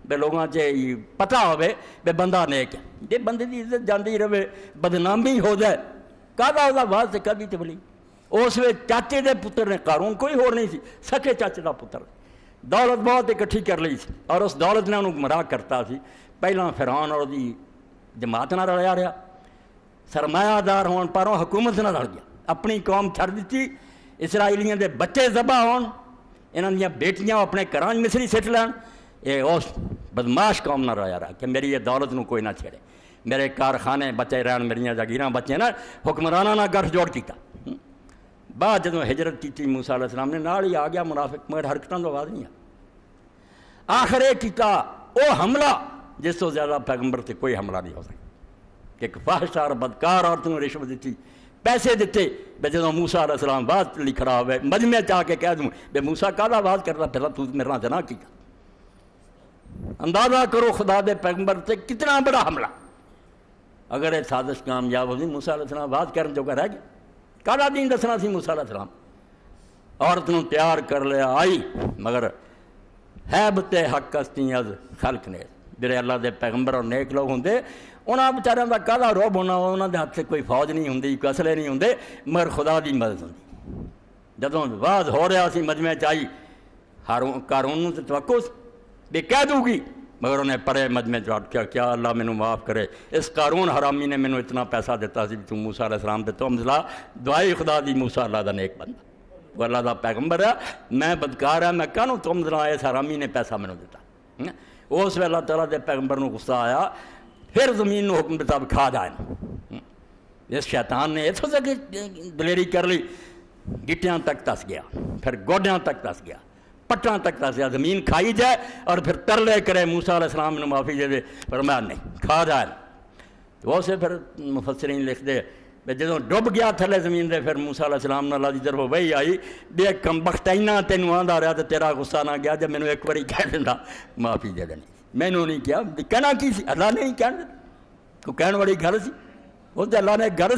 بے لوگاں چ پتہ ہوئے بے بندہ نیک ہے، جے بندے دی عزت جاندی رہے بدنامی ہو جائے کہدا دا واز تے کدی تے بلی۔ اس ویلے چاچے دے پتر نے قارون کوئی ہور نہیں سی، سکے چاچے دا پتر، دولت بہت اکٹھی کر لی سی اور اس دولت نے انہوں گمراہ کرتا سی۔ پہلاں فرعون اور دی جماعت نہ رلیا رہا، سرمایہ دار ہون پروں حکومت نہ رل گیا، اپنی قوم چھڑ دیتی، اسرائیلیاں دے بچے ذبح ہون، انہاں دیاں بیٹیاں اپنے گھراں مصری سٹ لین، یہ اس بدماش قوم نہ رلیا رہا کہ میری یہ دولت نو کوئی نہ چھڑے، میرے کارخانے بچے رہن، میریاں جاگیراں بچے نا، حکمراناں نہ گٹھ جوڑ کیتا۔ بعد جدوں ہجرت کی موسیٰ علیہ السلام نے نال ہی آ گیا منافق، مگر حرکتاں تو آواز نہیں آ۔ آخر یہ کیتا وہ حملہ جس تو زیادہ پیغمبر سے کوئی حملہ نہیں ہو سکتا، کہ ایک فاحشہ بدکار عورت نے رشوت دیتی، پیسے دیتے، بے جدوں موسیٰ علیہ السلام بات لکھا ہوئے مجمع چاہ کے کہہ دوں بے موسیٰ کالا بات کرتا پھر تو میرے نال جناح کیتا۔ اندازہ کرو خدا دے پیغمبر سے کتنا بڑا حملہ۔ اگر یہ سازش کامیاب ہوتی موسیٰ علیہ السلام بات کرنے جو رہ گیا، کالا دین دسنا سی موسیٰ علیہ السلام۔ عورت نو تیار کر لیا آئی، مگر حیبت حق استی از خلق نے، جڑے اللہ دے پیغمبر اور نیک لوگ ہوندے انہاں بیچاریاں دا کالا روب ہونا، انہاں دے ہاتھ سے کوئی فوج نہیں ہوندی، کوئی اسلحے نہیں ہوندے، مگر خدا دی مدد ہوندی۔ جدوں واز ہو رہا سی مجمع چ آئی، قارون نوں تے توقع بھی کہہ دوں گی، مگر انہیں پڑھے مجمع چ کیا اللہ مینوں معاف کرے، اس قارون حرامی نے مینوں اتنا پیسہ دیتا سی، تو موسیٰ علیہ السلام تے تم لا دعائی خدا دی موسیٰ اللہ دا نیک بندہ، وہ اللہ دا پیغمبر ہے، میں بدکار ہے، میں کہنوں تم لا اس حرامی نے پیسہ مینوں دیتا۔ اس ویلے اللہ تعالیٰ دے پیغمبر نو غصہ آیا، پھر زمین نو حکم دیتا کھا جائے۔ اس شیطان نے اتوں تک دلیری کر لی، گٹیاں تک تس گیا، پھر گوڈیاں تک تس گیا، پٹاں تک تس گیا، زمین کھائی جائے اور پھر ترلے کرے موسیٰ علیہ السلام نے معافی دے دے، فرمایا نہیں کھا جائے۔ تو اسے پھر مفسرین لکھ دے جدوں ڈب گیا تھلے زمین دے، پھر موسیٰ علیہ السلام نے اللہ دی طرف وحی آئی بے کمبخت اینا تینوں آندا رہا تے تیرا غصہ نہ گیا جب مینوں ایک باری کہہ دیندا معافی دے دینی، مینوں نہیں کیا کہنا کی سی، اللہ نے نہیں کہنا، کوئی کہنے والی گل سی، وہ تے اللہ نے گل